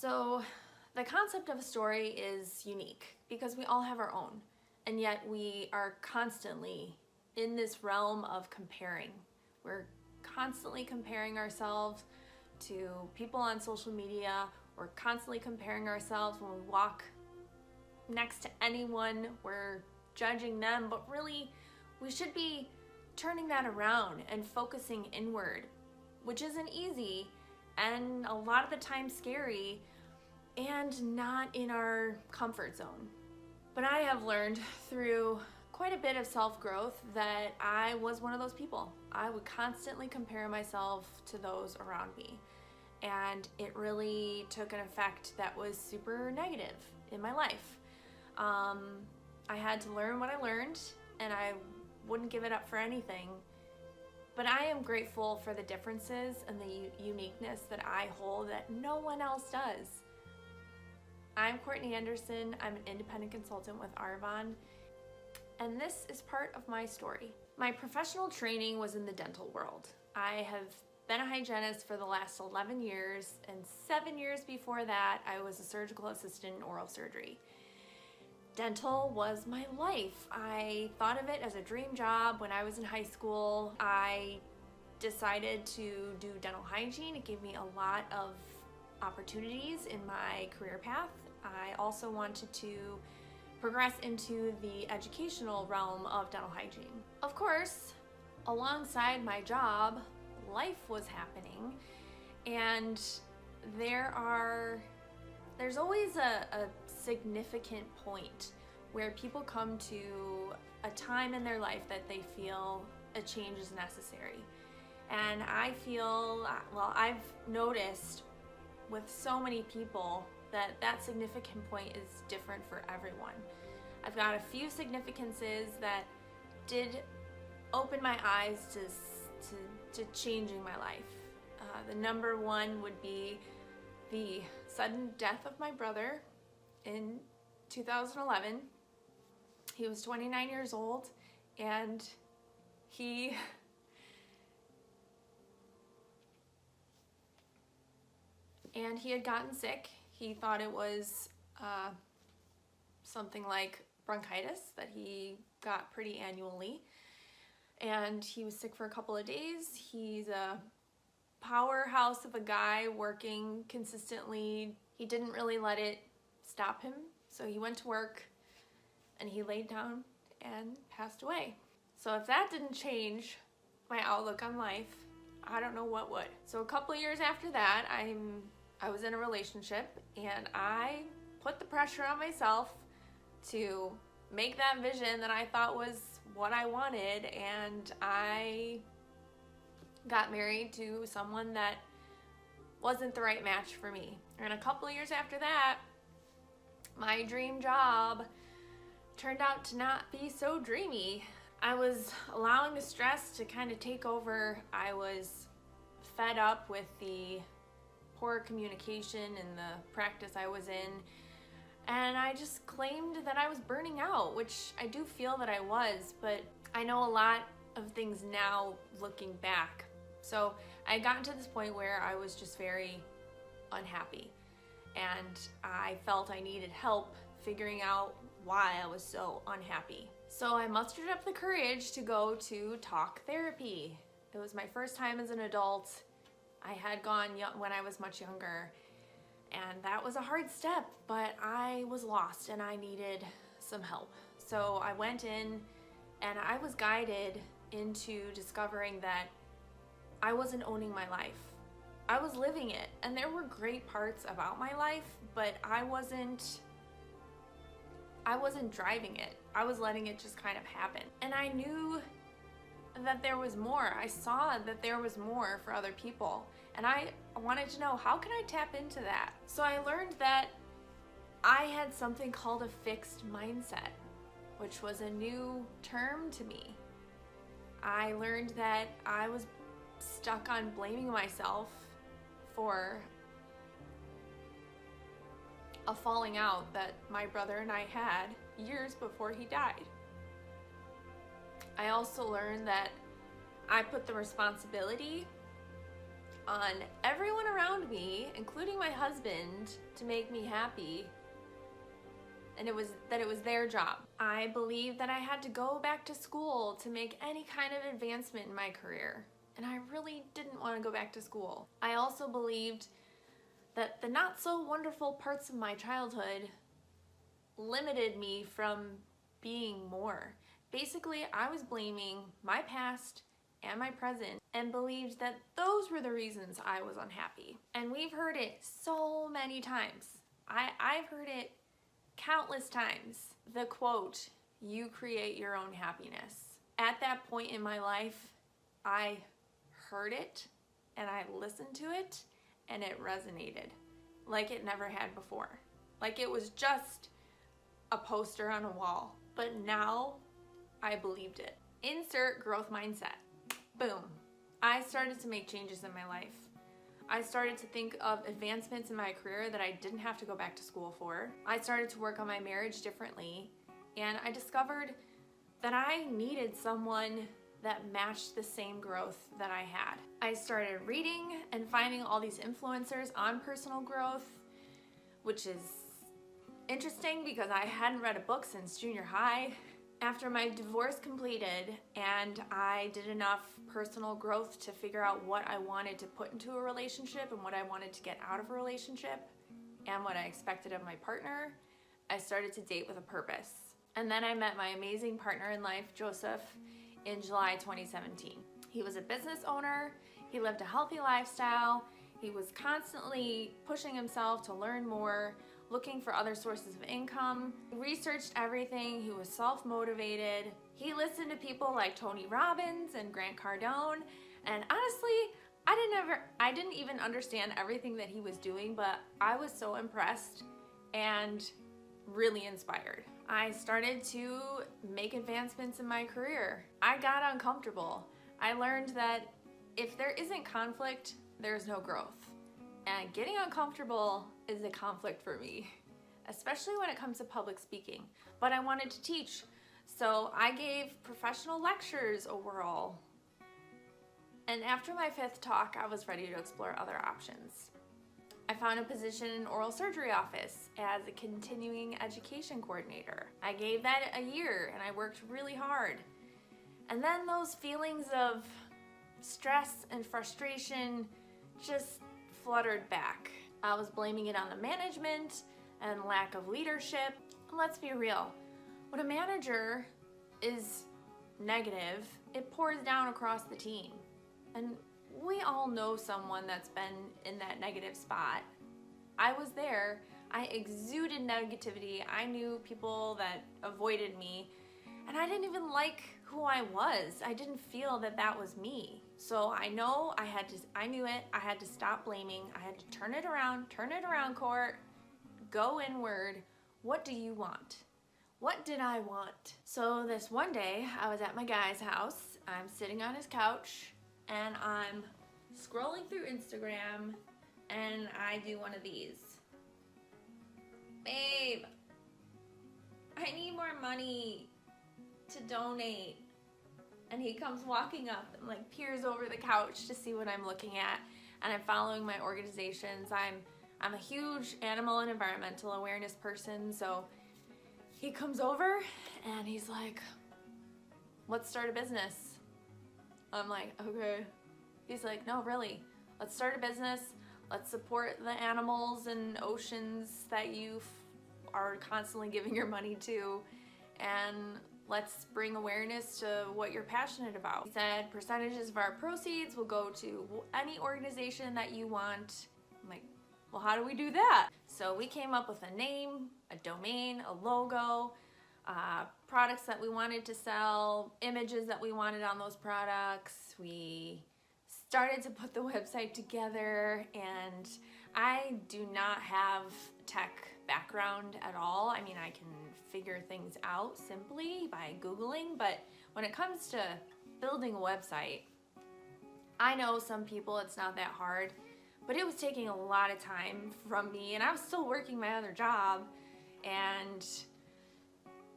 So the concept of a story is unique because we all have our own, and yet we are constantly in this realm of comparing. We're constantly comparing ourselves to people on social media. We're constantly comparing ourselves when we walk next to anyone. We're judging them, but really we should be turning that around and focusing inward, which isn't easy and a lot of the time scary and not in our comfort zone. But I have learned through quite a bit of self-growth that I was one of those people. I would constantly compare myself to those around me, and it really took an effect that was super negative in my life. I had to learn what I learned, and I wouldn't give it up for anything. But I am grateful for the differences and the uniqueness that I hold that no one else does. I'm Courtney Anderson. I'm an independent consultant with Arvon, and this is part of my story. My professional training was in the dental world. I have been a hygienist for the last 11 years, and 7 years before that, I was a surgical assistant in oral surgery. Dental was my life. I thought of it as a dream job when I was in high school. I decided to do dental hygiene. It gave me a lot of opportunities in my career path. I also wanted to progress into the educational realm of dental hygiene. Of course, alongside my job, life was happening, and there's always a significant point where people come to a time in their life that they feel a change is necessary. And I feel, I've noticed with so many people that significant point is different for everyone. I've got a few significances that did open my eyes to changing my life. The number one would be the sudden death of my brother in 2011. He was 29 years old, and he had gotten sick. He thought it was something like bronchitis that he got pretty annually, and he was sick for a couple of days. He's a powerhouse of a guy working consistently. He didn't really let it stop him, so he went to work and he laid down and passed away. So if that didn't change my outlook on life, I don't know what would. So a couple of years after that, I was in a relationship, and I put the pressure on myself to make that vision that I thought was what I wanted, and I got married to someone that wasn't the right match for me. And a couple of years after that, my dream job turned out to not be so dreamy. I was allowing the stress to kind of take over. I was fed up with the poor communication in the practice I was in, and I just claimed that I was burning out, which I do feel that I was, but I know a lot of things now looking back. So I had gotten to this point where I was just very unhappy, and I felt I needed help figuring out why I was so unhappy. So I mustered up the courage to go to talk therapy. It was my first time as an adult. I had gone when I was much younger, and that was a hard step, but I was lost and I needed some help. So I went in, and I was guided into discovering that I wasn't owning my life. I was living it, and there were great parts about my life, but I wasn't driving it. I was letting it just kind of happen. And I knew that there was more. I saw that there was more for other people, and I wanted to know, how can I tap into that? So I learned that I had something called a fixed mindset, which was a new term to me. I learned that I was stuck on blaming myself for a falling out that my brother and I had years before he died. I also learned that I put the responsibility on everyone around me, including my husband, to make me happy. And it was their job. I believed that I had to go back to school to make any kind of advancement in my career. And I really didn't want to go back to school. I also believed that the not so wonderful parts of my childhood limited me from being more. Basically, I was blaming my past and my present and believed that those were the reasons I was unhappy. And we've heard it so many times. I've heard it countless times. The quote, "You create your own happiness." At that point in my life, I heard it and I listened to it and it resonated like it never had before. Like it was just a poster on a wall. But now I believed it. Insert growth mindset. Boom. I started to make changes in my life. I started to think of advancements in my career that I didn't have to go back to school for. I started to work on my marriage differently, and I discovered that I needed someone that matched the same growth that I had. I started reading and finding all these influencers on personal growth, which is interesting because I hadn't read a book since junior high. After my divorce completed and I did enough personal growth to figure out what I wanted to put into a relationship and what I wanted to get out of a relationship and what I expected of my partner, I started to date with a purpose. And then I met my amazing partner in life, Joseph, in July 2017. He was a business owner, he lived a healthy lifestyle, he was constantly pushing himself to learn more, looking for other sources of income. He researched everything, he was self-motivated. He listened to people like Tony Robbins and Grant Cardone, and honestly, I didn't even understand everything that he was doing, but I was so impressed and really inspired. I started to make advancements in my career. I got uncomfortable. I learned that if there isn't conflict, there's no growth. And getting uncomfortable is a conflict for me, especially when it comes to public speaking. But I wanted to teach, so I gave professional lectures a whirl. And after my 5th talk, I was ready to explore other options. I found a position in oral surgery office as a continuing education coordinator. I gave that a year and I worked really hard. And then those feelings of stress and frustration just fluttered back. I was blaming it on the management and lack of leadership. And let's be real, when a manager is negative, it pours down across the team. And we all know someone that's been in that negative spot. I was there. I exuded negativity. I knew people that avoided me, and I didn't even like who I was. I didn't feel that that was me. So I knew it. I had to stop blaming. I had to turn it around, Court. Go inward. What do you want? What did I want? So this one day, I was at my guy's house. I'm sitting on his couch, and I'm scrolling through Instagram, and I do one of these. Babe, I need more money to donate. And he comes walking up and like peers over the couch to see what I'm looking at. And I'm following my organizations. I'm a huge animal and environmental awareness person, so he comes over and he's like, "Let's start a business." I'm like, "Okay." He's like, "No, really, let's start a business. Let's support the animals and oceans that you are constantly giving your money to, and let's bring awareness to what you're passionate about." He said percentages of our proceeds will go to any organization that you want. I'm like, well, how do we do that? So we came up with a name, a domain, a logo, products that we wanted to sell, images that we wanted on those products. We started to put the website together, and I do not have tech background at all. I mean, I can figure things out simply by Googling, but when it comes to building a website, I know some people it's not that hard, but it was taking a lot of time from me, and I was still working my other job, and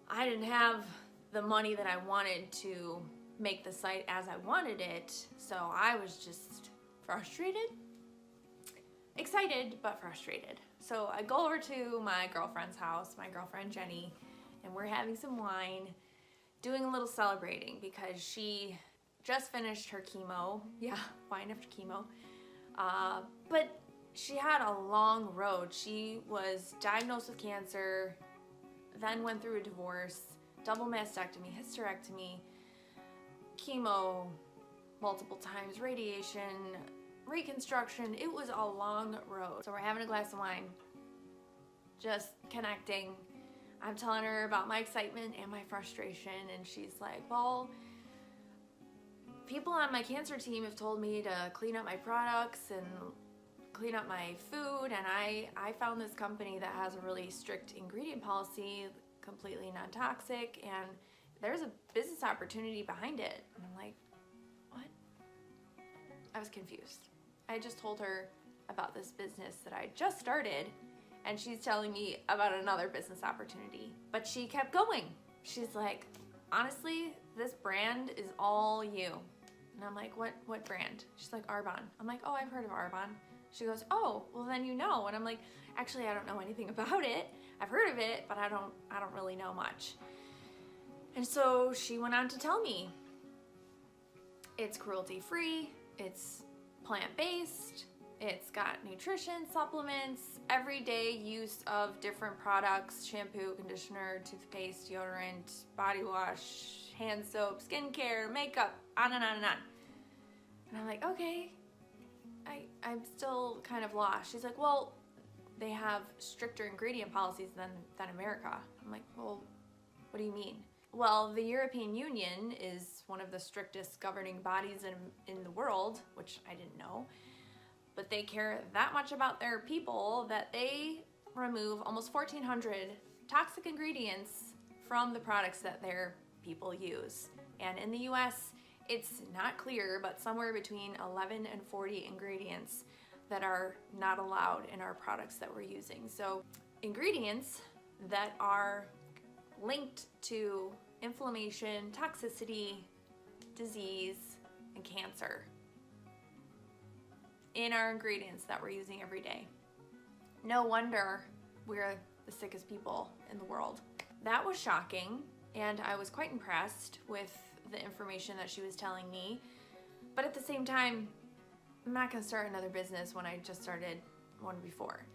I didn't have the money that I wanted to make the site as I wanted it, so I was just frustrated. Excited, but frustrated. So I go over to my girlfriend's house, my girlfriend Jenny, and we're having some wine, doing a little celebrating because she just finished her chemo. Yeah, wine after chemo. But she had a long road. She was diagnosed with cancer, then went through a divorce, double mastectomy, hysterectomy, chemo multiple times, radiation, reconstruction. It was a long road. So we're having a glass of wine, just connecting. I'm telling her about my excitement and my frustration, and she's like, well, people on my cancer team have told me to clean up my products and clean up my food, and I found this company that has a really strict ingredient policy, completely non-toxic, and there's a business opportunity behind it. And I'm like, what? I was confused. I just told her about this business that I just started, and she's telling me about another business opportunity. But she kept going. She's like, honestly, this brand is all you. And I'm like, what brand? She's like, Arbonne. I'm like, oh, I've heard of Arbonne. She goes, oh, well then you know. And I'm like, actually, I don't know anything about it. I've heard of it, but I don't really know much. And so she went on to tell me it's cruelty-free, it's plant-based, it's got nutrition, supplements, everyday use of different products, shampoo, conditioner, toothpaste, deodorant, body wash, hand soap, skincare, makeup, on and on and on. And I'm like, okay, I'm still kind of lost. She's like, well, they have stricter ingredient policies than America. I'm like, well, what do you mean? Well, the European Union is one of the strictest governing bodies in the world, which I didn't know. But they care that much about their people that they remove almost 1,400 toxic ingredients from the products that their people use. And in the US, it's not clear, but somewhere between 11 and 40 ingredients that are not allowed in our products that we're using. So ingredients that are linked to inflammation, toxicity, disease, and cancer in our ingredients that we're using every day. No wonder we're the sickest people in the world. That was shocking, and I was quite impressed with the information that she was telling me. But at the same time, I'm not gonna start another business when I just started one before.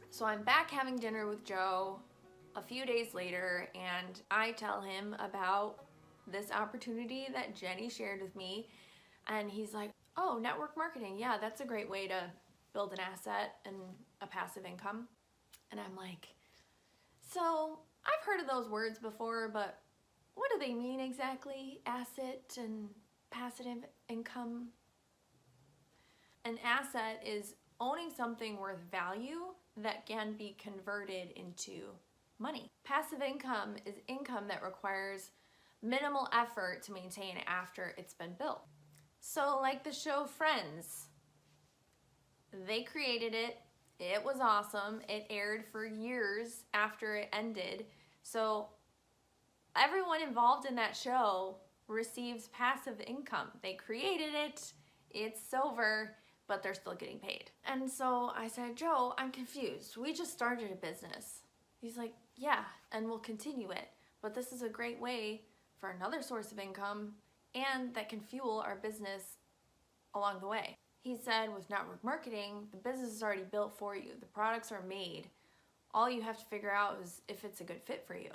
So I'm back having dinner with Joe a few days later, and I tell him about this opportunity that Jenny shared with me, and he's like, oh, network marketing, yeah, that's a great way to build an asset and a passive income. And I'm like, so I've heard of those words before, but what do they mean exactly? Asset and passive income? An asset is owning something worth value that can be converted into money. Passive income is income that requires minimal effort to maintain after it's been built. So like the show Friends, they created it, it was awesome, it aired for years after it ended, so everyone involved in that show receives passive income. They created it, it's over, but they're still getting paid. And so I said, Joe, I'm confused. We just started a business. He's like, yeah, and we'll continue it, but this is a great way for another source of income and that can fuel our business along the way. He said with network marketing, the business is already built for you. The products are made. All you have to figure out is if it's a good fit for you.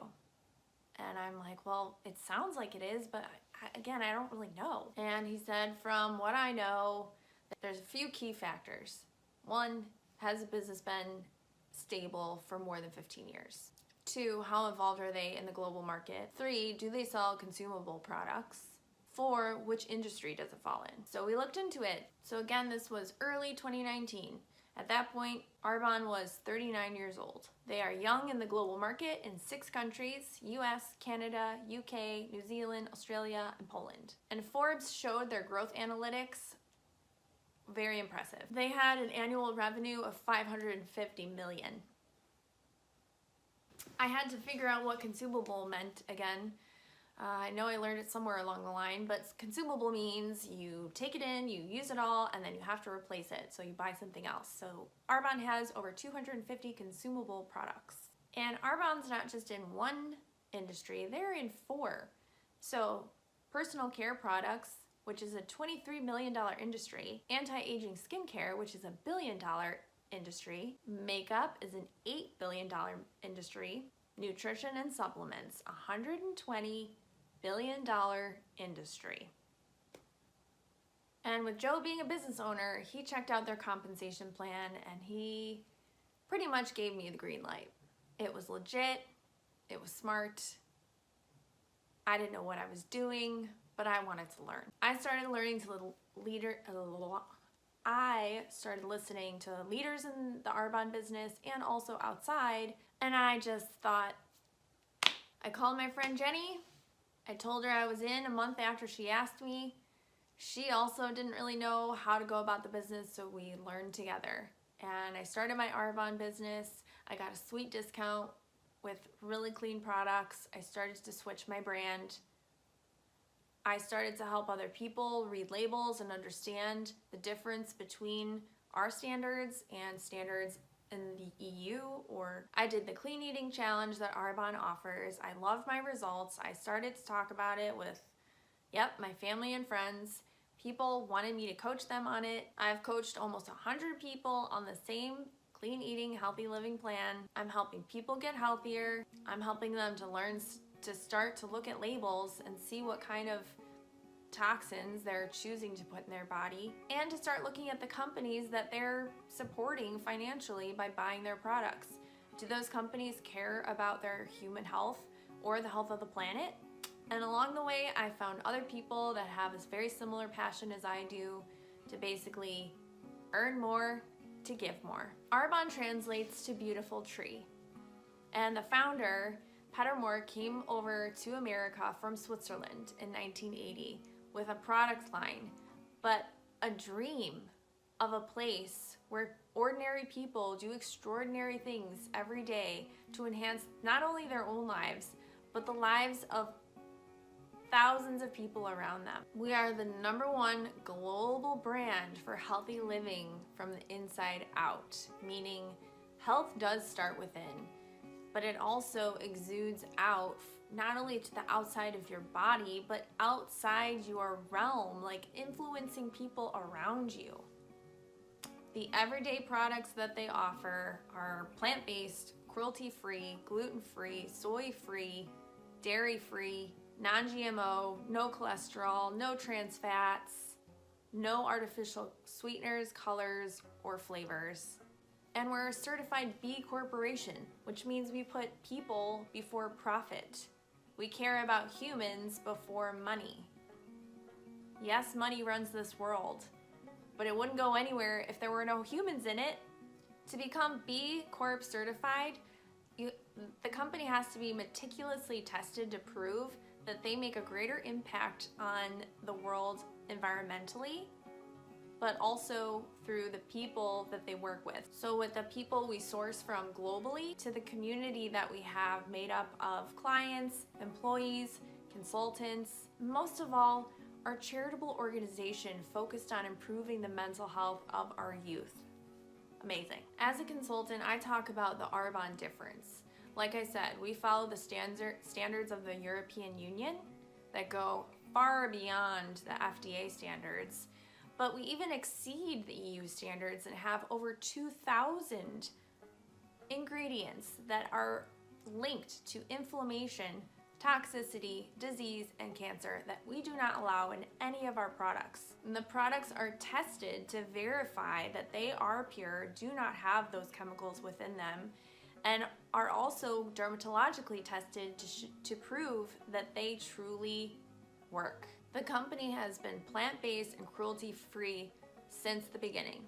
And I'm like, well, it sounds like it is, but again, I don't really know. And he said, from what I know, there's a few key factors. One, has the business been stable for more than 15 years? 2, how involved are they in the global market? 3, do they sell consumable products? 4, which industry does it fall in? So we looked into it. So again, this was early 2019. At that point, Arbonne was 39 years old. They are young in the global market in 6 countries, US, Canada, UK, New Zealand, Australia, and Poland. And Forbes showed their growth analytics very impressive. They had an annual revenue of $550 million. I had to figure out what consumable meant again. I know I learned it somewhere along the line, but consumable means you take it in, you use it all, and then you have to replace it, so you buy something else. So Arbonne has over 250 consumable products. And Arbonne's not just in one industry, they're in 4. So personal care products, which is a $23 million industry, anti-aging skincare, which is a $1 billion industry, makeup is an $8 billion industry, nutrition and supplements, $120 billion industry. And with Joe being a business owner, he checked out their compensation plan and he pretty much gave me the green light. It was legit, it was smart. I didn't know what I was doing, but I wanted to learn. I started listening to leaders in the Arbonne business and also outside, and I just thought, I called my friend Jenny. I told her I was in a month after she asked me. She also didn't really know how to go about the business, so we learned together. And I started my Arbonne business. I got a sweet discount with really clean products. I started to switch my brand. I started to help other people read labels and understand the difference between our standards and standards in the EU, or I did the clean eating challenge that Arbonne offers. I loved my results. I started to talk about it with, my family and friends. People wanted me to coach them on it. I've coached almost 100 people on the same clean eating, healthy living plan. I'm helping people get healthier. I'm helping them to learn to start to look at labels and see what kind of toxins they're choosing to put in their body, and to start looking at the companies that they're supporting financially by buying their products. Do those companies care about their human health or the health of the planet? And along the way, I found other people that have this very similar passion as I do to basically earn more, to give more. Arbonne translates to beautiful tree. And the founder, Peter Moore, came over to America from Switzerland in 1980 with a product line, but a dream of a place where ordinary people do extraordinary things every day to enhance not only their own lives, but the lives of thousands of people around them. We are the #1 global brand for healthy living from the inside out, meaning health does start within, but it also exudes out not only to the outside of your body, but outside your realm, like influencing people around you. The everyday products that they offer are plant-based, cruelty-free, gluten-free, soy-free, dairy-free, non-GMO, no cholesterol, no trans fats, no artificial sweeteners, colors, or flavors. And we're a certified B Corporation, which means we put people before profit. We care about humans before money. Yes, money runs this world, but it wouldn't go anywhere if there were no humans in it. To become B Corp certified, the company has to be meticulously tested to prove that they make a greater impact on the world environmentally, but also through the people that they work with. So with the people we source from globally to the community that we have made up of clients, employees, consultants, most of all, our charitable organization focused on improving the mental health of our youth. Amazing. As a consultant, I talk about the Arbonne difference. Like I said, we follow the standards of the European Union that go far beyond the FDA standards, but we even exceed the EU standards and have over 2,000 ingredients that are linked to inflammation, toxicity, disease, and cancer that we do not allow in any of our products. And the products are tested to verify that they are pure, do not have those chemicals within them, and are also dermatologically tested to prove that they truly work. The company has been plant-based and cruelty-free since the beginning.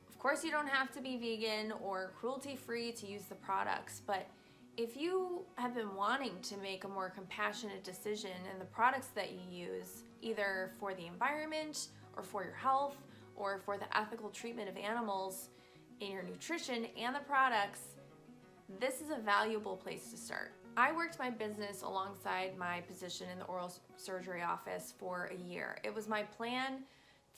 Of course, you don't have to be vegan or cruelty-free to use the products, but if you have been wanting to make a more compassionate decision in the products that you use, either for the environment or for your health or for the ethical treatment of animals in your nutrition and the products, this is a valuable place to start. I worked my business alongside my position in the oral surgery office for a year. It was my plan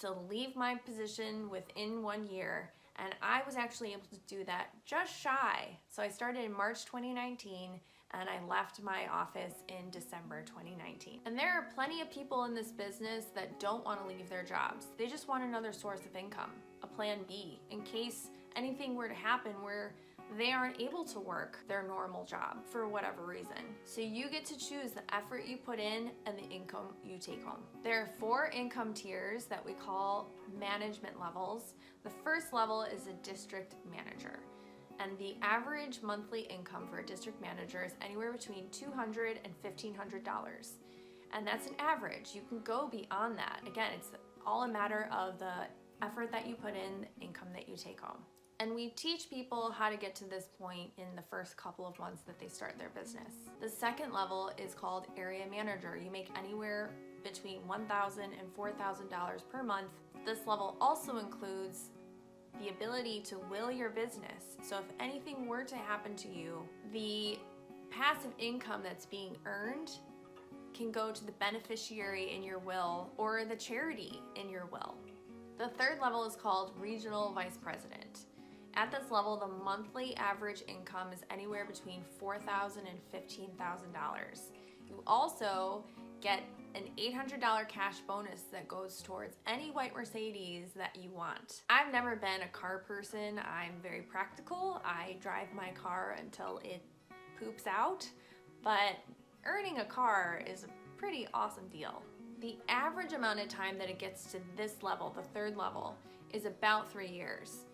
to leave my position within 1 year, and I was actually able to do that just shy. So I started in March 2019, and I left my office in December 2019. And there are plenty of people in this business that don't want to leave their jobs. They just want another source of income, a plan B, in case anything were to happen where they aren't able to work their normal job for whatever reason. So you get to choose the effort you put in and the income you take home. There are 4 income tiers that we call management levels. The first level is a district manager. And the average monthly income for a district manager is anywhere between $200 and $1,500. And that's an average. You can go beyond that. Again, it's all a matter of the effort that you put in, the income that you take home. And we teach people how to get to this point in the first couple of months that they start their business. The second level is called area manager. You make anywhere between $1,000 and $4,000 per month. This level also includes the ability to will your business. So if anything were to happen to you, the passive income that's being earned can go to the beneficiary in your will or the charity in your will. The third level is called regional vice president. At this level, the monthly average income is anywhere between $4,000 and $15,000. You also get an $800 cash bonus that goes towards any white Mercedes that you want. I've never been a car person. I'm very practical. I drive my car until it poops out, but earning a car is a pretty awesome deal. The average amount of time that it gets to this level, the third level, is about 3 years.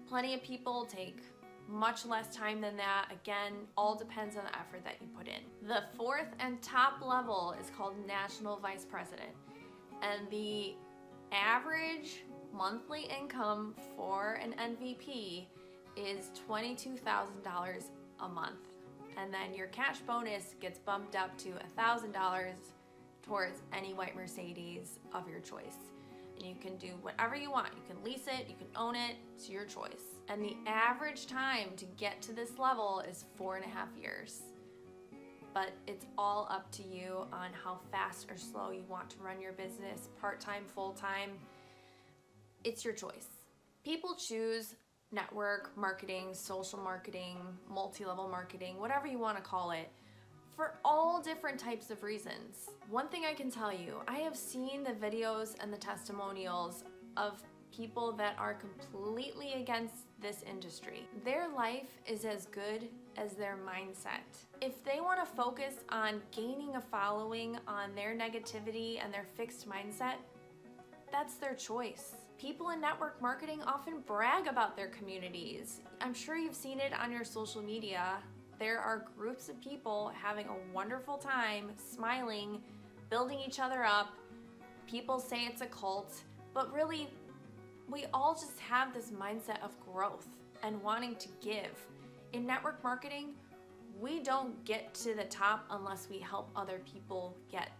Plenty of people take much less time than that. Again, all depends on the effort that you put in. The fourth and top level is called national vice president. And the average monthly income for an NVP is $22,000 a month. And then your cash bonus gets bumped up to $1,000 towards any white Mercedes of your choice. And you can do whatever you want. You can lease it, you can own it, it's your choice. And the average time to get to this level is 4.5 years. But it's all up to you on how fast or slow you want to run your business, part-time, full-time. It's your choice. People choose network marketing, social marketing, multi-level marketing, whatever you want to call it, for all different types of reasons. One thing I can tell you, I have seen the videos and the testimonials of people that are completely against this industry. Their life is as good as their mindset. If they want to focus on gaining a following on their negativity and their fixed mindset, that's their choice. People in network marketing often brag about their communities. I'm sure you've seen it on your social media. There are groups of people having a wonderful time, smiling, building each other up. People say it's a cult, but really, we all just have this mindset of growth and wanting to give. In network marketing, we don't get to the top unless we help other people get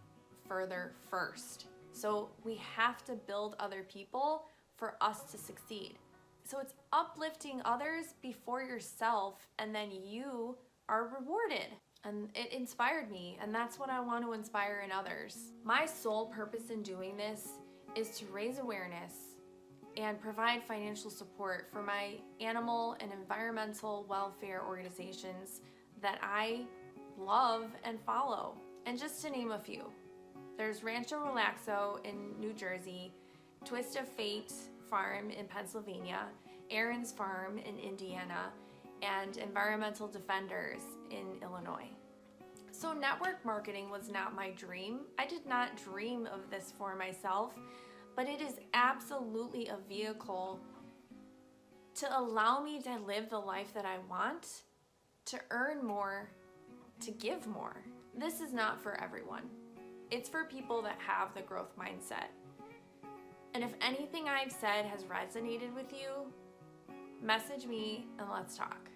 further first. So we have to build other people for us to succeed. So it's uplifting others before yourself, and then you are rewarded. And it inspired me, and that's what I want to inspire in others. My sole purpose in doing this is to raise awareness and provide financial support for my animal and environmental welfare organizations that I love and follow. And just to name a few, there's Rancho Relaxo in New Jersey, Twist of Fate Farm in Pennsylvania, Aaron's Farm in Indiana, and Environmental Defenders in Illinois. So network marketing was not my dream. I did not dream of this for myself, but it is absolutely a vehicle to allow me to live the life that I want, to earn more, to give more. This is not for everyone. It's for people that have the growth mindset. And if anything I've said has resonated with you, message me and let's talk.